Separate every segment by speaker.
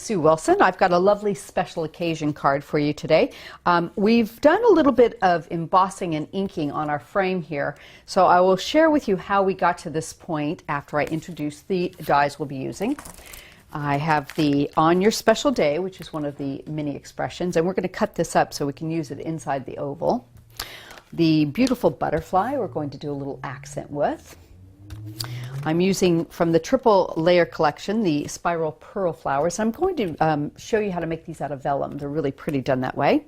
Speaker 1: Sue Wilson. I've got a lovely special occasion card for you today. We've done a little bit of embossing and inking on our frame here, so I will share with you how we got to this point after I introduce the dies we'll be using. I have the On Your Special Day, which is one of the mini expressions, and we're going to cut this up so we can use it inside the oval. The beautiful butterfly we're going to do a little accent with. I'm using from the triple layer collection the spiral pearl flowers. I'm going to show you how to make these out of vellum. They're really pretty done that way.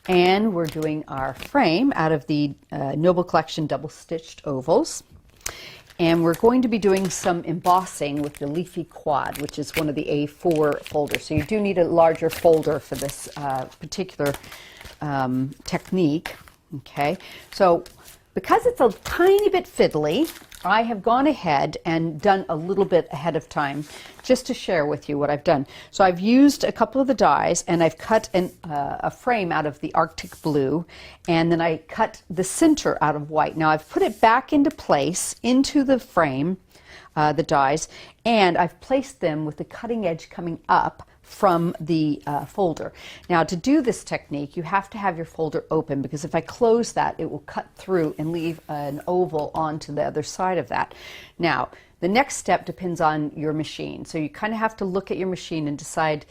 Speaker 1: And we're doing our frame out of the Noble Collection double stitched ovals. And we're going to be doing some embossing with the Leafy Quad, which is one of the A4 folders. So you do need a larger folder for this particular technique. Okay, so because it's a tiny bit fiddly, I have gone ahead and done a little bit ahead of time just to share with you what I've done. So I've used a couple of the dies and I've cut a frame out of the Arctic Blue, and then I cut the center out of white. Now I've put it back into place into the frame, the dies, and I've placed them with the cutting edge coming up from the folder. Now to do this technique you have to have your folder open, because if I close that it will cut through and leave an oval onto the other side of that. Now the next step depends on your machine, so you kind of have to look at your machine and decide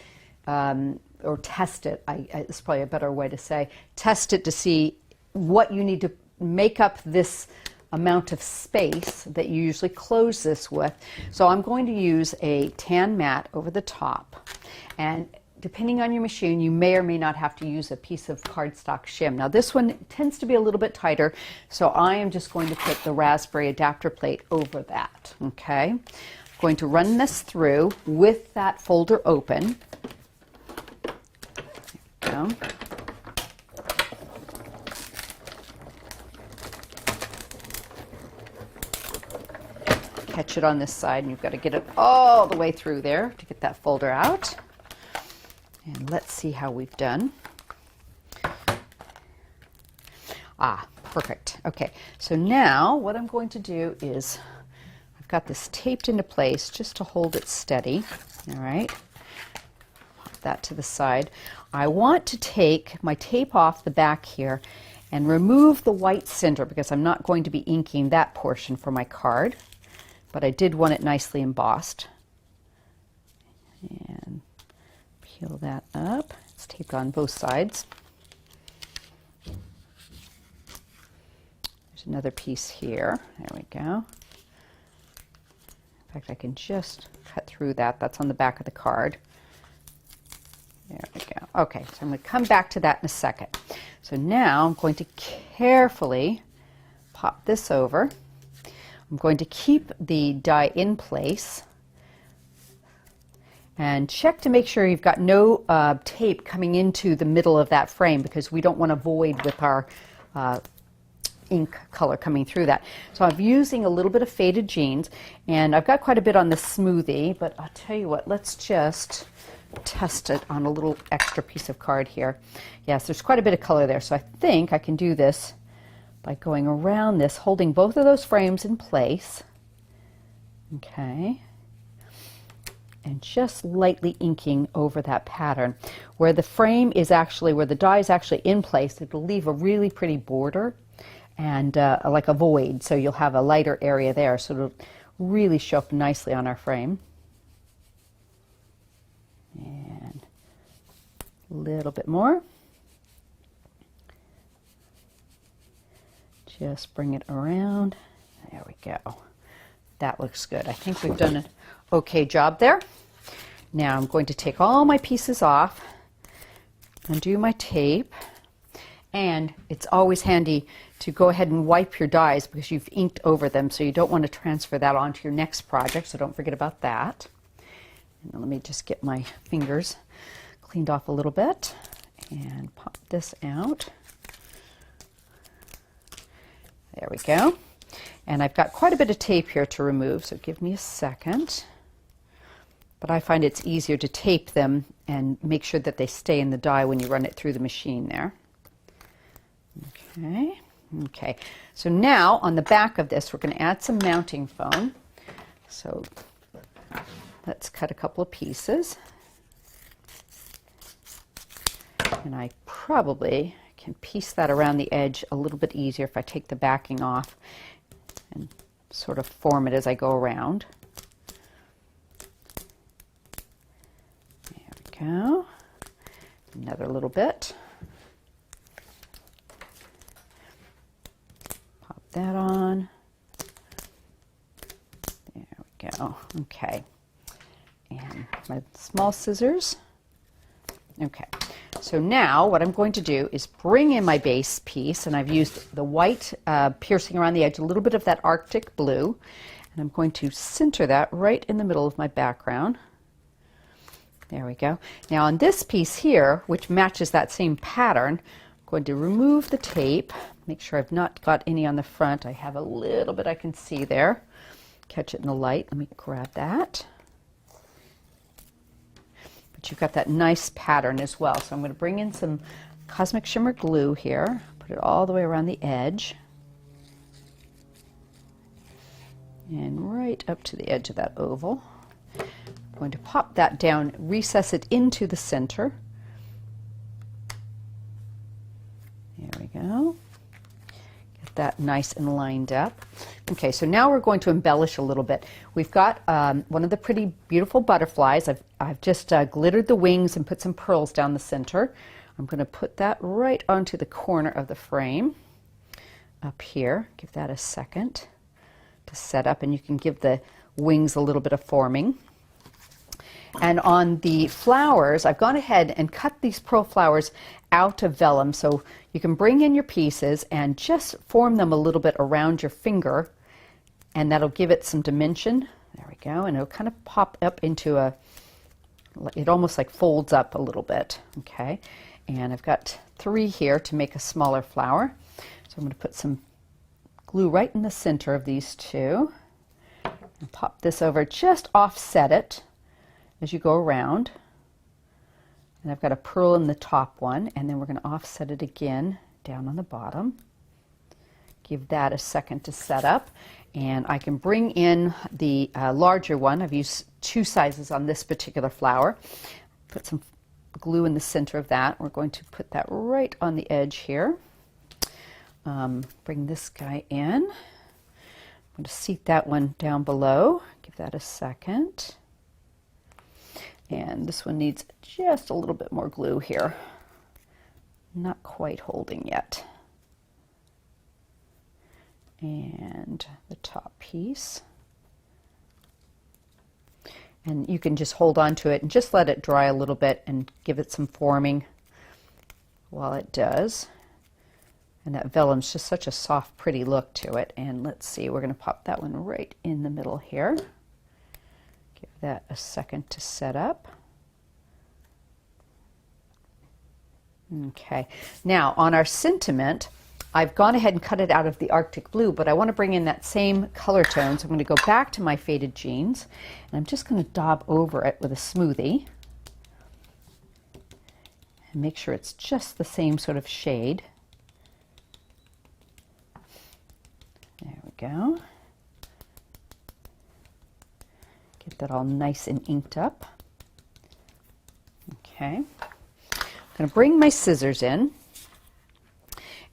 Speaker 1: or test it. It's probably a better way to say test it to see what you need to make up this amount of space that you usually close this with. So I'm going to use a tan mat over the top, and depending on your machine you may or may not have to use a piece of cardstock shim. Now this one tends to be a little bit tighter, so I am just going to put the raspberry adapter plate over that. Okay, I'm going to run this through with that folder open. There we go. Catch it on this side, and you've got to get it all the way through there to get that folder out. And let's see how we've done. Ah, perfect. Okay, so now what I'm going to do is I've got this taped into place just to hold it steady. All right, pop that to the side. I want to take my tape off the back here and remove the white center, because I'm not going to be inking that portion for my card, but I did want it nicely embossed. And peel that up. It's taped on both sides. There's another piece here. There we go. In fact, I can just cut through that. That's on the back of the card. There we go. Okay, so I'm going to come back to that in a second. So now I'm going to carefully pop this over. I'm going to keep the die in place and check to make sure you've got no tape coming into the middle of that frame, because we don't want a void with our ink color coming through that. So I'm using a little bit of faded jeans, and I've got quite a bit on the smoothie, but I'll tell you what, let's just test it on a little extra piece of card here. Yes, there's quite a bit of color there, so I think I can do this by going around this, holding both of those frames in place. Okay. And just lightly inking over that pattern. Where the frame is actually, where the die is actually in place, it'll leave a really pretty border and like a void, so you'll have a lighter area there, so it'll really show up nicely on our frame. And a little bit more. Just bring it around. There we go. That looks good. I think we've done an okay job there. Now I'm going to take all my pieces off, undo my tape, and it's always handy to go ahead and wipe your dies because you've inked over them, so you don't want to transfer that onto your next project, so don't forget about that. And let me just get my fingers cleaned off a little bit and pop this out. There we go. And I've got quite a bit of tape here to remove, so give me a second. But I find it's easier to tape them and make sure that they stay in the die when you run it through the machine there. Okay. Okay. So now on the back of this, we're going to add some mounting foam. So let's cut a couple of pieces. And I probably can piece that around the edge a little bit easier if I take the backing off and sort of form it as I go around. There we go. Another little bit. Pop that on. There we go. Okay. And my small scissors. Okay. So now what I'm going to do is bring in my base piece, and I've used the white piercing around the edge, a little bit of that Arctic blue, and I'm going to center that right in the middle of my background. There we go. Now on this piece here, which matches that same pattern, I'm going to remove the tape, make sure I've not got any on the front. I have a little bit I can see there. Catch it in the light. Let me grab that. But you've got that nice pattern as well. So I'm going to bring in some Cosmic Shimmer glue here, put it all the way around the edge, and right up to the edge of that oval. I'm going to pop that down, recess it into the center. There we go. Get that nice and lined up. Okay, so now we're going to embellish a little bit. We've got one of the pretty beautiful butterflies. I've just glittered the wings and put some pearls down the center. I'm going to put that right onto the corner of the frame up here. Give that a second to set up, and you can give the wings a little bit of forming. And on the flowers, I've gone ahead and cut these pearl flowers out of vellum, so you can bring in your pieces and just form them a little bit around your finger, and that'll give it some dimension. There we go, and it'll kind of pop up into a, it almost like folds up a little bit. Okay, and I've got 3 here to make a smaller flower, so I'm going to put some glue right in the center of these 2 and pop this over, just offset it as you go around. And I've got a pearl in the top one, and then we're going to offset it again down on the bottom. Give that a second to set up, and I can bring in the larger one. I've used 2 sizes on this particular flower. Put some glue in the center of that. We're going to put that right on the edge here. Bring this guy in. I'm going to seat that one down below. Give that a second. And this one needs just a little bit more glue here. Not quite holding yet. And the top piece. And you can just hold on to it and just let it dry a little bit and give it some forming while it does. And that vellum's just such a soft, pretty look to it. And let's see, we're going to pop that one right in the middle here. Give that a second to set up. Okay, now on our sentiment, I've gone ahead and cut it out of the Arctic Blue, but I want to bring in that same color tone, so I'm going to go back to my faded jeans, and I'm just going to daub over it with a smoothie and make sure it's just the same sort of shade. There we go. Get that all nice and inked up. Okay. I'm going to bring my scissors in.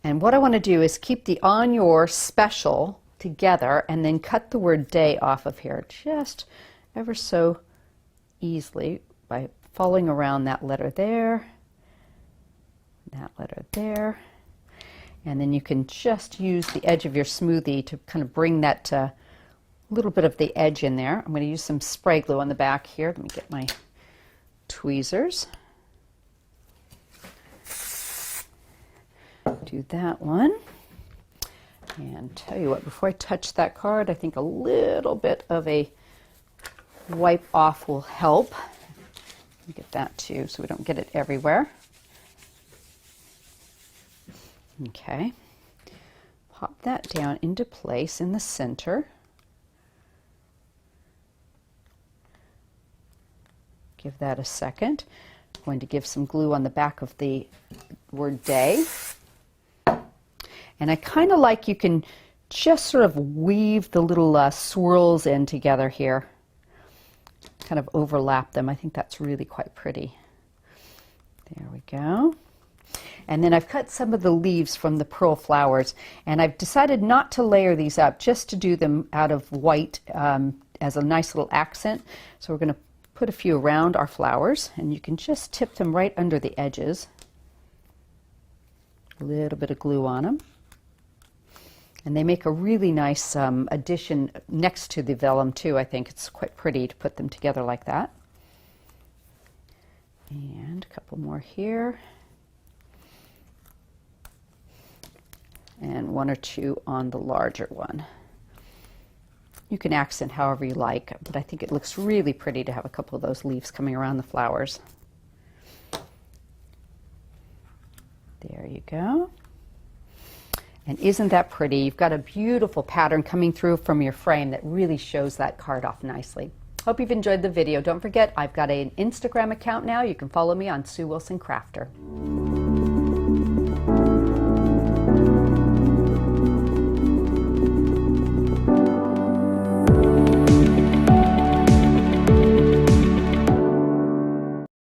Speaker 1: And what I want to do is keep the on your special together and then cut the word day off of here just ever so easily by following around that letter there, that letter there. And then you can just use the edge of your smoothie to kind of bring that little bit of the edge in there. I'm going to use some spray glue on the back here. Let me get my tweezers. Do that one. And tell you what, before I touch that card, I think a little bit of a wipe off will help. Let me get that too so we don't get it everywhere. Okay. Pop that down into place in the center. Give that a second. I'm going to give some glue on the back of the word day. And I kind of like, you can just sort of weave the little swirls in together here. Kind of overlap them. I think that's really quite pretty. There we go. And then I've cut some of the leaves from the pearl flowers, and I've decided not to layer these up, just to do them out of white as a nice little accent. So we're going to put a few around our flowers, and you can just tip them right under the edges. A little bit of glue on them. And they make a really nice addition next to the vellum too. I think it's quite pretty to put them together like that. And a couple more here. And one or two on the larger one. You can accent however you like, but I think it looks really pretty to have a couple of those leaves coming around the flowers. There you go. And isn't that pretty? You've got a beautiful pattern coming through from your frame that really shows that card off nicely. Hope you've enjoyed the video. Don't forget, I've got an Instagram account now. You can follow me on Sue Wilson Crafter.